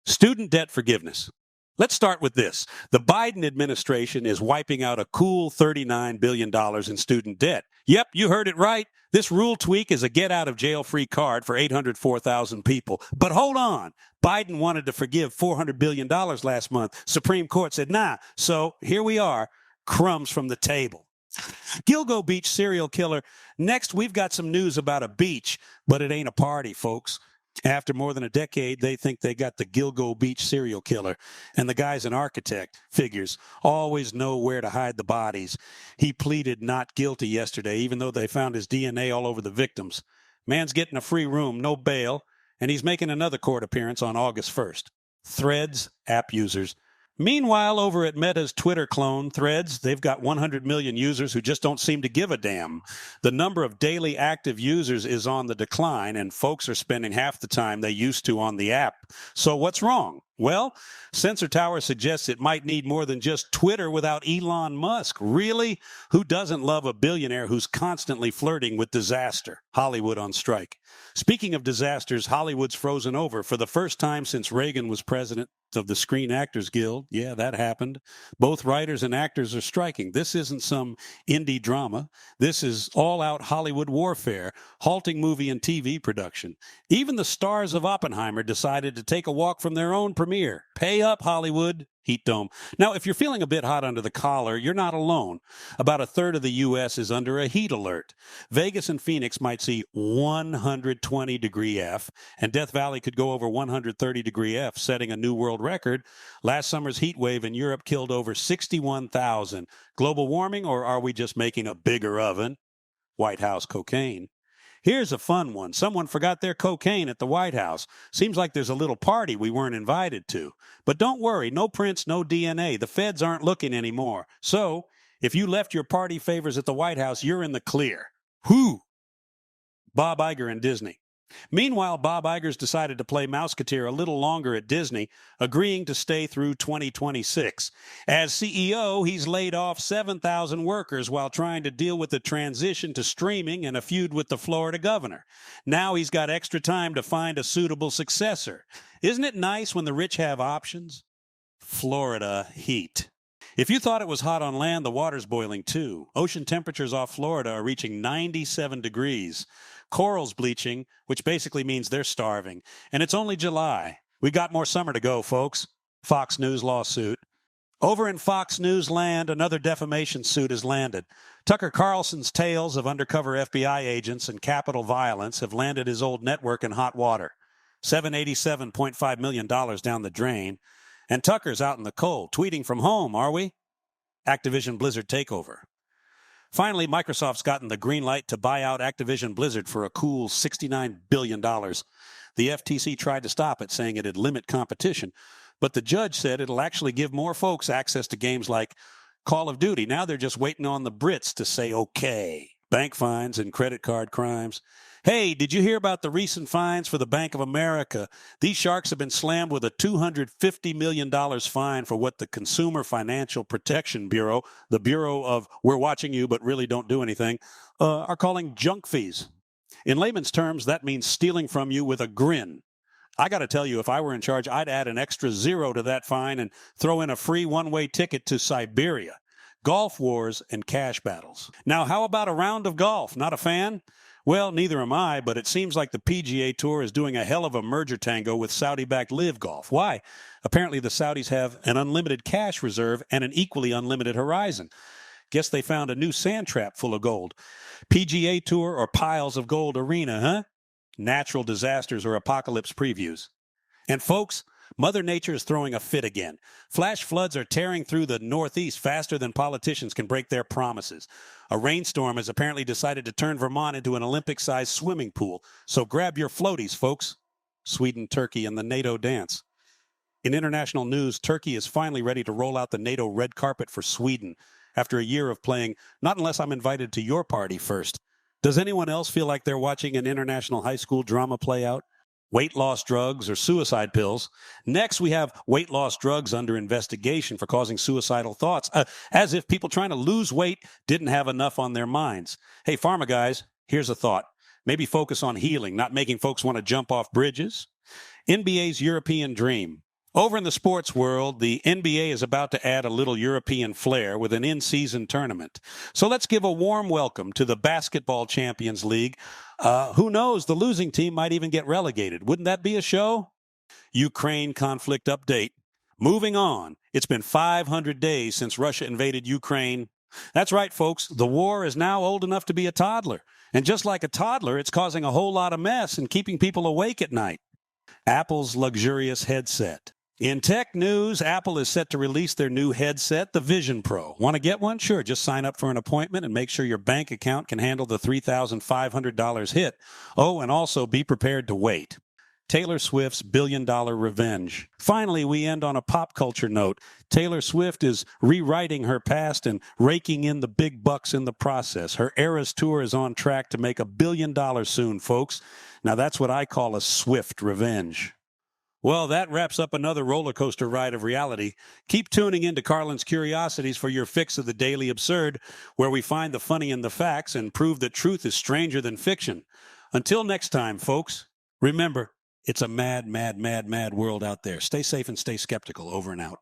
Student debt forgiveness. Let's start with this. The Biden administration is wiping out a cool $39 billion in student debt. Yep, you heard it right. This rule tweak is a get-out-of-jail-free card for 804,000 people. But hold on. Biden wanted to forgive $400 billion last month. Supreme Court said, nah. So here we are, crumbs from the table. Gilgo Beach serial killer. Next, we've got some news about a beach, but it ain't a party, folks. After more than a decade, they think they got the Gilgo Beach serial killer. And the guy's an architect, figures, always know where to hide the bodies. He pleaded not guilty yesterday, even though they found his DNA all over the victims. Man's getting a free room, no bail, and he's making another court appearance on August 1st. Threads app users. Meanwhile, over at Meta's Twitter clone, Threads, they've got 100 million users who just don't seem to give a damn. The number of daily active users is on the decline, and folks are spending half the time they used to on the app. So what's wrong? Well, Sensor Tower suggests it might need more than just Twitter without Elon Musk. Really? Who doesn't love a billionaire who's constantly flirting with disaster? Hollywood on strike. Speaking of disasters, Hollywood's frozen over for the first time since Reagan was president of the Screen Actors Guild. Yeah, that happened. Both writers and actors are striking. This isn't some indie drama. This is all-out Hollywood warfare, halting movie and TV production. Even the stars of Oppenheimer decided to take a walk from their own premiere. Pay up, Hollywood. Heat dome. Now, if you're feeling a bit hot under the collar, you're not alone. About a third of the U.S. is under a heat alert. Vegas and Phoenix might see 120 degree F, and Death Valley could go over 130 degree F, setting a new world record. Last summer's heat wave in Europe killed over 61,000. Global warming, or are we just making a bigger oven? White House cocaine. Here's a fun one. Someone forgot their cocaine at the White House. Seems like there's a little party we weren't invited to. But don't worry, no prints, no DNA. The feds aren't looking anymore. So, if you left your party favors at the White House, you're in the clear. Whew! Bob Iger and Disney. Meanwhile, Bob Iger's decided to play Mouseketeer a little longer at Disney, agreeing to stay through 2026. As CEO, he's laid off 7,000 workers while trying to deal with the transition to streaming and a feud with the Florida governor. Now he's got extra time to find a suitable successor. Isn't it nice when the rich have options? Florida heat. If you thought it was hot on land, the water's boiling too. Ocean temperatures off Florida are reaching 97 degrees. Coral's bleaching, which basically means they're starving. And it's only July. We got more summer to go, folks. Fox News lawsuit. Over in Fox News land, another defamation suit has landed. Tucker Carlson's tales of undercover FBI agents and Capitol violence have landed his old network in hot water. $787.5 million down the drain. And Tucker's out in the cold, tweeting from home, are we? Activision Blizzard takeover. Finally, Microsoft's gotten the green light to buy out Activision Blizzard for a cool $69 billion. The FTC tried to stop it, saying it'd limit competition, but the judge said it'll actually give more folks access to games like Call of Duty. Now they're just waiting on the Brits to say okay. Bank fines and credit card crimes. Hey, did you hear about the recent fines for the Bank of America? These sharks have been slammed with a $250 million fine for what the Consumer Financial Protection Bureau, the Bureau of we're watching you but really don't do anything, are calling junk fees. In layman's terms, that means stealing from you with a grin. I got to tell you, if I were in charge, I'd add an extra zero to that fine and throw in a free one-way ticket to Siberia. Golf wars and cash battles. Now, how about a round of golf? Not a fan? Well, neither am I, but it seems like the PGA Tour is doing a hell of a merger tango with Saudi-backed Live Golf. Why? Apparently the Saudis have an unlimited cash reserve and an equally unlimited horizon. Guess they found a new sand trap full of gold. PGA Tour or piles of gold arena, huh? Natural disasters or apocalypse previews. And folks, Mother Nature is throwing a fit again. Flash floods are tearing through the Northeast faster than politicians can break their promises. A rainstorm has apparently decided to turn Vermont into an Olympic-sized swimming pool. So grab your floaties, folks. Sweden, Turkey, and the NATO dance. In international news, Turkey is finally ready to roll out the NATO red carpet for Sweden after a year of playing not unless I'm invited to your party first. Does anyone else feel like they're watching an international high school drama play out? Weight loss drugs or suicide pills. Next, we have weight loss drugs under investigation for causing suicidal thoughts, as if people trying to lose weight didn't have enough on their minds. Hey, pharma guys, here's a thought. Maybe focus on healing, not making folks want to jump off bridges. NBA's European dream. Over in the sports world, the NBA is about to add a little European flair with an in-season tournament. So let's give a warm welcome to the Basketball Champions League. Who knows, the losing team might even get relegated. Wouldn't that be a show? Ukraine conflict update. Moving on. It's been 500 days since Russia invaded Ukraine. That's right, folks. The war is now old enough to be a toddler. And just like a toddler, it's causing a whole lot of mess and keeping people awake at night. Apple's luxurious headset. In tech news, Apple is set to release their new headset, the Vision Pro. Want to get one? Sure, just sign up for an appointment and make sure your bank account can handle the $3,500 hit. Oh, and also be prepared to wait. Taylor Swift's billion-dollar revenge. Finally, we end on a pop culture note. Taylor Swift is rewriting her past and raking in the big bucks in the process. Her Eras tour is on track to make $1 billion soon, folks. Now, that's what I call a swift revenge. Well, that wraps up another roller coaster ride of reality. Keep tuning in to Carlin's Curiosities for your fix of the daily absurd, where we find the funny in the facts and prove that truth is stranger than fiction. Until next time, folks, remember, it's a mad, mad, mad, mad world out there. Stay safe and stay skeptical. Over and out.